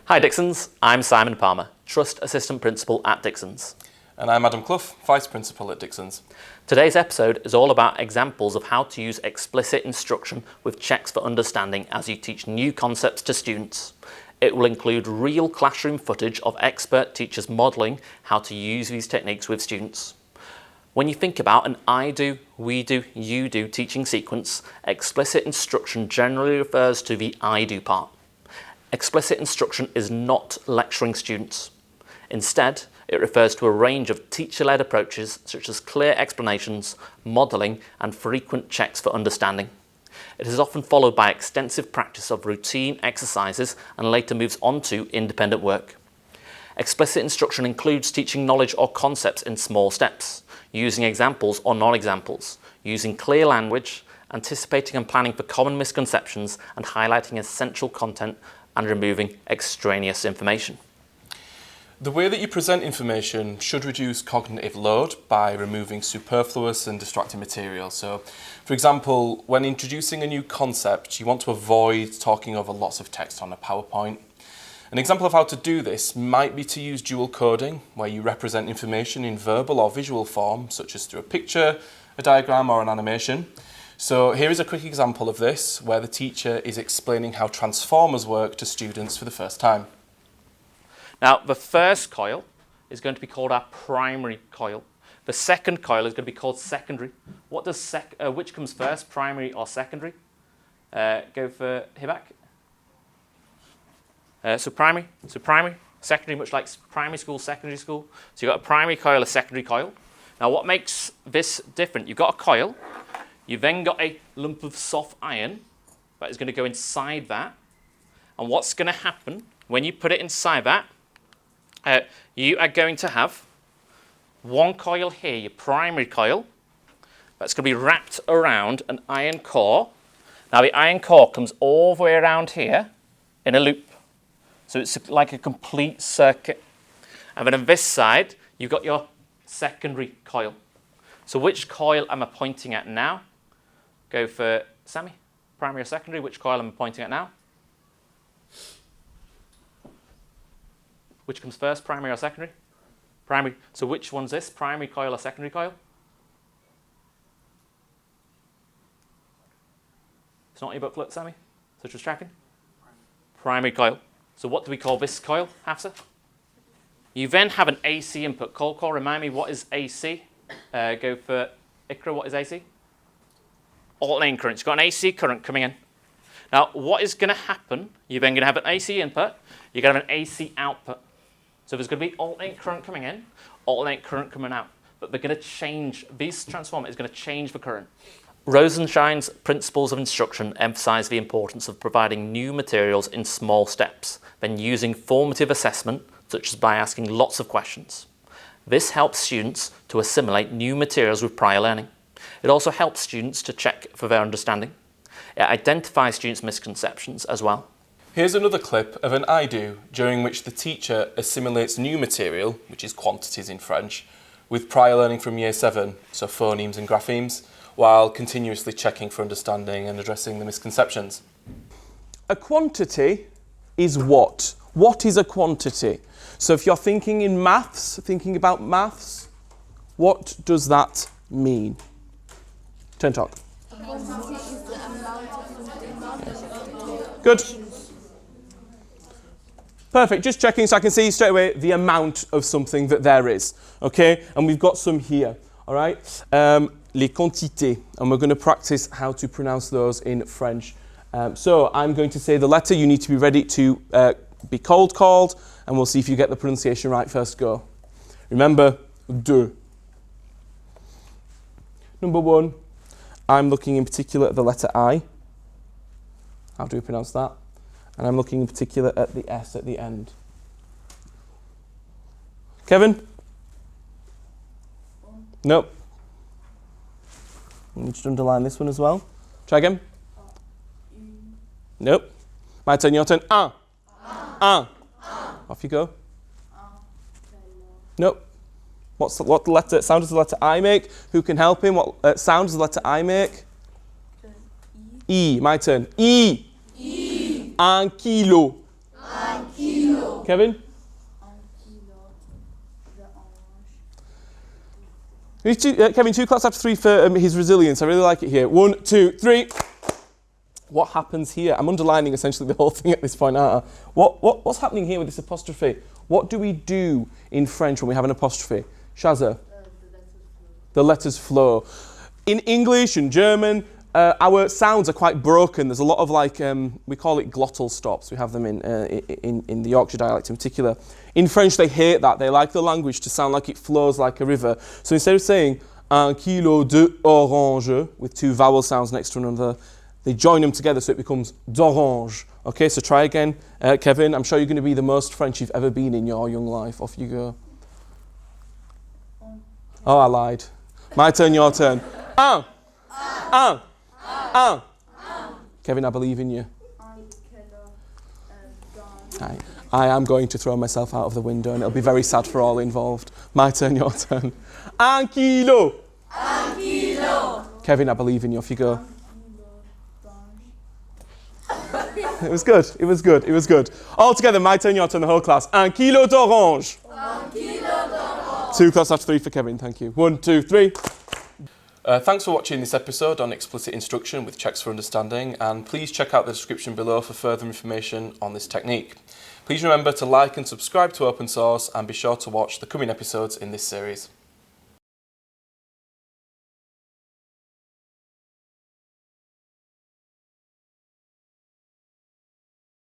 Hi Dixons, I'm Simon Palmer, Trust Assistant Principal at Dixons. And I'm Adam Clough, Vice Principal at Dixons. Today's episode is all about examples of how to use explicit instruction with checks for understanding as you teach new concepts to students. It will include real classroom footage of expert teachers modelling how to use these techniques with students. When you think about an I do, we do, you do teaching sequence, explicit instruction generally refers to the I do part. Explicit instruction is not lecturing students. Instead, it refers to a range of teacher-led approaches such as clear explanations, modelling, and frequent checks for understanding. It is often followed by extensive practice of routine exercises and later moves on to independent work. Explicit instruction includes teaching knowledge or concepts in small steps, using examples or non-examples, using clear language, anticipating and planning for common misconceptions, and highlighting essential content and removing extraneous information. The way that you present information should reduce cognitive load by removing superfluous and distracting material. So, for example, when introducing a new concept, you want to avoid talking over lots of text on a PowerPoint. An example of how to do this might be to use dual coding, where you represent information in verbal or visual form, such as through a picture, a diagram, or an animation. So here is a quick example of this, where the teacher is explaining how transformers work to students for the first time. Now, the first coil is going to be called our primary coil. The second coil is going to be called secondary. What does which comes first, primary or secondary? Go for Hibak. So primary, secondary, much like primary school, secondary school. So you've got a primary coil, a secondary coil. Now, what makes this different? You've got a coil. You've then got a lump of soft iron that is going to go inside that. And what's going to happen when you put it inside that, you are going to have one coil here, your primary coil, that's going to be wrapped around an iron core. Now, the iron core comes all the way around here in a loop. So it's like a complete circuit. And then on this side, you've got your secondary coil. So which coil am I pointing at now? Go for Sammy, primary or secondary. Which coil am I pointing at now? Which comes first, primary or secondary? Primary. So which one's this, primary coil or secondary coil? It's not in your booklet, Sammy? So just tracking? Primary coil. So what do we call this coil, Hafsa? You then have an AC input. Call, remind me, what is AC? Go for Ikra, what is AC? Alternating current. You've got an AC current coming in. Now, what is going to happen? You're then going to have an AC input. You're going to have an AC output. So there's going to be alternating current coming in, alternating current coming out. But they're going to change. This transformer is going to change the current. Rosenshine's principles of instruction emphasize the importance of providing new materials in small steps, then using formative assessment, such as by asking lots of questions. This helps students to assimilate new materials with prior learning. It also helps students to check for their understanding. It identifies students' misconceptions as well. Here's another clip of an I do, during which the teacher assimilates new material, which is quantities in French, with prior learning from Year 7, so phonemes and graphemes, while continuously checking for understanding and addressing the misconceptions. A quantity is what? What is a quantity? So if you're thinking in maths, thinking about maths, what does that mean? Turn talk. Good. Perfect. Just checking so I can see straight away the amount of something that there is. Okay? And we've got some here. All right? Les quantités. And we're going to practice how to pronounce those in French. So I'm going to say the letter. You need to be ready to be called, and we'll see if you get the pronunciation right first go. Remember, deux. Number one. I'm looking in particular at the letter I. How do we pronounce that? And I'm looking in particular at the S at the end. Kevin? Nope. You need to underline this one as well. Try again. Nope. My turn, your turn. Un. Off you go. Nope. What letter sound does the letter I make? Who can help him? What sound does the letter I make? E. My turn. E. Un kilo. Un kilo. Kevin? Kevin, 2 claps after 3 for his resilience. I really like it here. 1, 2, 3. What happens here? I'm underlining essentially the whole thing at this point, aren't I? What's happening here with this apostrophe? What do we do in French when we have an apostrophe? Shaza? The letters flow. In English and German, our sounds are quite broken. There's a lot of we call it glottal stops. We have them in the Yorkshire dialect in particular. In French, they hate that. They like the language to sound like it flows like a river. So instead of saying un kilo de orange with 2 vowel sounds next to one another, they join them together so it becomes d'orange. Okay, so try again. Kevin, I'm sure you're going to be the most French you've ever been in your young life. Off you go. Oh, I lied. My turn, your turn. Kevin, I believe in you. I am going to throw myself out of the window and it'll be very sad for all involved. My turn, your turn. Un kilo. Un kilo. Kevin, I believe in you. Off you go. It was good. It was good. It was good. All together, my turn, your turn, the whole class. Un kilo d'orange. Un kilo d'orange. 2 claps after 3 for Kevin. Thank you. 1, 2, 3. Thanks for watching this episode on explicit instruction with checks for understanding, and please check out the description below for further information on this technique. Please remember to like and subscribe to OpenSource and be sure to watch the coming episodes in this series.